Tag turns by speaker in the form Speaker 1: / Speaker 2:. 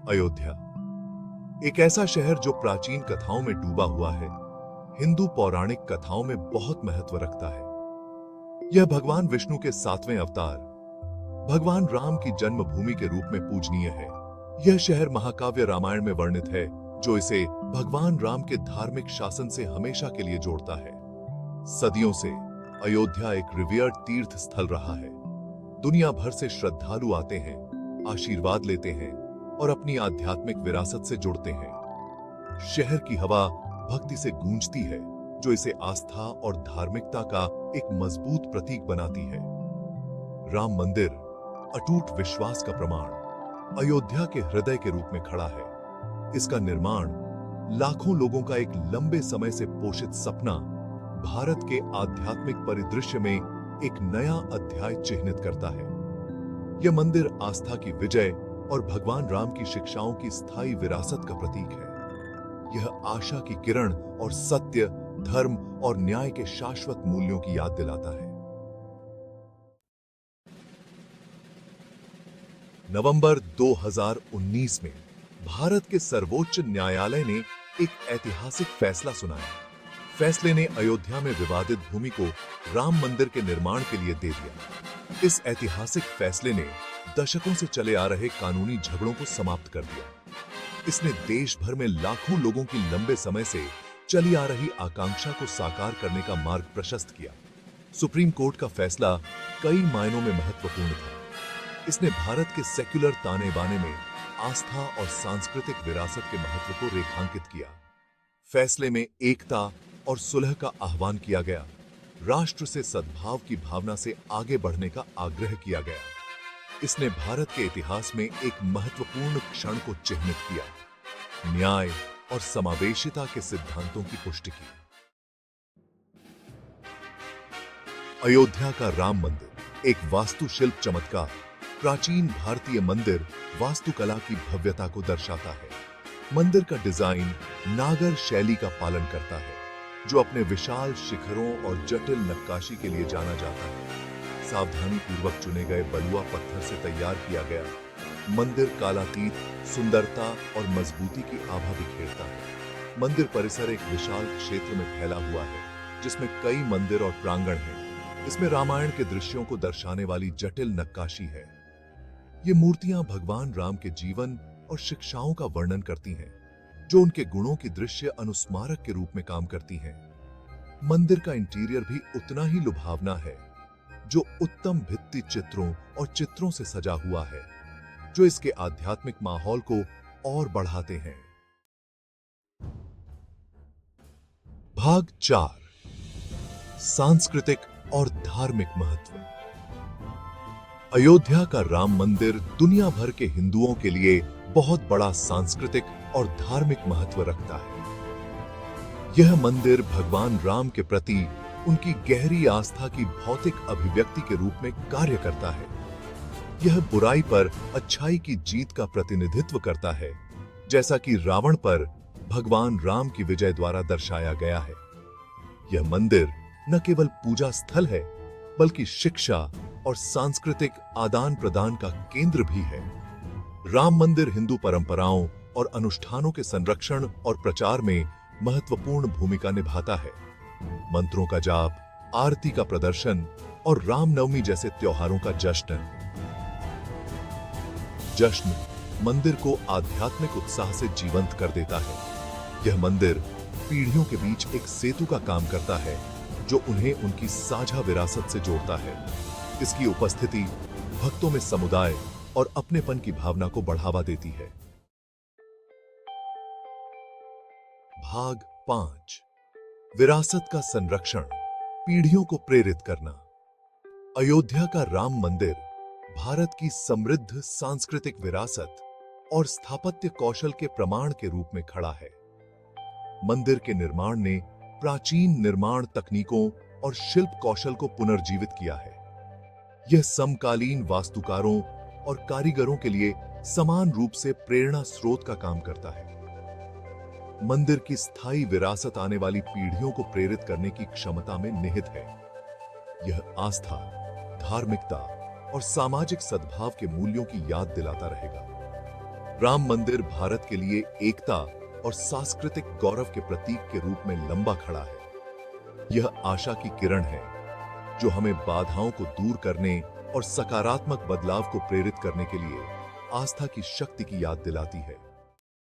Speaker 1: अयोध्या एक ऐसा शहर जो प्राचीन कथाओं में डूबा हुआ है, हिंदू पौराणिक कथाओं में बहुत महत्व रखता है। यह भगवान विष्णु के 7वें अवतार भगवान राम की जन्मभूमि के रूप में पूजनीय है। यह शहर महाकाव्य रामायण में वर्णित है, जो इसे भगवान राम के धार्मिक शासन से हमेशा के लिए जोड़ता है। सदियों से अयोध्या एक रिवियर्ड तीर्थ स्थल रहा है। दुनिया भर से श्रद्धालु आते हैं, आशीर्वाद लेते हैं और अपनी आध्यात्मिक विरासत से जुड़ते हैं। शहर की हवा भक्ति से गूंजती है, जो इसे आस्था और धार्मिकता का एक मजबूत प्रतीक बनाती है। राम मंदिर अटूट विश्वास का प्रमाण अयोध्या के हृदय के रूप में खड़ा है। इसका निर्माण लाखों लोगों का एक लंबे समय से पोषित सपना भारत के आध्यात्मिक परिदृश्य में एक नया अध्याय चिह्नित करता है। यह मंदिर आस्था की विजय और भगवान राम की शिक्षाओं की स्थायी विरासत का प्रतीक है। यह आशा की किरण और सत्य, धर्म और न्याय के शाश्वत मूल्यों की याद दिलाता है। नवंबर 2019 में भारत के सर्वोच्च न्यायालय ने एक ऐतिहासिक फैसला सुनाया। फैसले ने अयोध्या में विवादित भूमि को राम मंदिर के निर्माण के लिए दे दिया। इस ऐतिहासिक फैसले ने दशकों से चले आ रहे कानूनी झगड़ों को समाप्त कर दिया। इसने देश भर में लाखों लोगों की लंबे समय से चली आ रही आकांक्षा को साकार करने का मार्ग प्रशस्त किया। सुप्रीम कोर्ट का फैसला कई मायनों में महत्वपूर्ण था। इसने भारत के सेक्युलर ताने बाने में आस्था और सांस्कृतिक विरासत के महत्व को रेखांकित किया। फैसले में एकता और सुलह का आह्वान किया गया। राष्ट्र से सद्भाव की भावना से आगे बढ़ने का आग्रह किया गया। इसने भारत के इतिहास में एक महत्वपूर्ण क्षण को चिह्नित किया, न्याय और समावेशिता के सिद्धांतों की पुष्टि की। अयोध्या का राम मंदिर एक वास्तुशिल्प चमत्कार, प्राचीन भारतीय मंदिर वास्तुकला की भव्यता को दर्शाता है। मंदिर का डिजाइन नागर शैली का पालन करता है, जो अपने विशाल शिखरों और जटिल नक्काशी के लिए जाना जाता है। सावधानी पूर्वक चुने गए बलुआ पत्थर से तैयार किया गया मंदिर कालातीत सुंदरता और मजबूती की आभा बिखेरता है। मंदिर परिसर एक विशाल क्षेत्र में फैला हुआ है, जिसमें कई मंदिर और प्रांगण हैं। इसमें रामायण के दृश्यों को दर्शाने वाली जटिल नक्काशी है। ये मूर्तियां भगवान राम के जीवन और शिक्षाओं का वर्णन करती हैं, जो उनके गुणों की दृश्य अनुस्मारक के रूप में काम करती हैं। मंदिर का इंटीरियर भी उतना ही लुभावना है, जो उत्तम भित्ति चित्रों और चित्रों से सजा हुआ है, जो इसके आध्यात्मिक माहौल को और बढ़ाते हैं। भाग 4 सांस्कृतिक और धार्मिक महत्व। अयोध्या का राम मंदिर दुनिया भर के हिंदुओं के लिए बहुत बड़ा सांस्कृतिक और धार्मिक महत्व रखता है। यह मंदिर भगवान राम के प्रति उनकी गहरी आस्था की भौतिक अभिव्यक्ति के रूप में कार्य करता है। यह बुराई पर अच्छाई की जीत का प्रतिनिधित्व करता है, जैसा कि रावण पर भगवान राम की विजय द्वारा दर्शाया गया है। यह मंदिर न केवल पूजा स्थल है, बल्कि शिक्षा और सांस्कृतिक आदान प्रदान का केंद्र भी है। राम मंदिर हिंदू परंपराओं और अनुष्ठानों के संरक्षण और प्रचार में महत्वपूर्ण भूमिका निभाता है। मंत्रों का जाप, आरती का प्रदर्शन और रामनवमी जैसे त्योहारों का जश्न मंदिर को आध्यात्मिक उत्साह से जीवंत कर देता है। यह मंदिर पीढ़ियों के बीच एक सेतु का काम करता है, जो उन्हें उनकी साझा विरासत से जोड़ता है। इसकी उपस्थिति भक्तों में समुदाय और अपनेपन की भावना को बढ़ावा देती है। भाग 5 विरासत का संरक्षण, पीढ़ियों को प्रेरित करना। अयोध्या का राम मंदिर भारत की समृद्ध सांस्कृतिक विरासत और स्थापत्य कौशल के प्रमाण के रूप में खड़ा है। मंदिर के निर्माण ने प्राचीन निर्माण तकनीकों और शिल्प कौशल को पुनर्जीवित किया है। यह समकालीन वास्तुकारों और कारीगरों के लिए समान रूप से प्रेरणा स्रोत का काम करता है। मंदिर की स्थायी विरासत आने वाली पीढ़ियों को प्रेरित करने की क्षमता में निहित है। यह आस्था, धार्मिकता और सामाजिक सद्भाव के मूल्यों की याद दिलाता रहेगा। राम मंदिर भारत के लिए एकता और सांस्कृतिक गौरव के प्रतीक के रूप में लंबा खड़ा है। यह आशा की किरण है जो हमें बाधाओं को दूर करने और सकारात्मक बदलाव को प्रेरित करने के लिए आस्था की शक्ति की याद दिलाती है।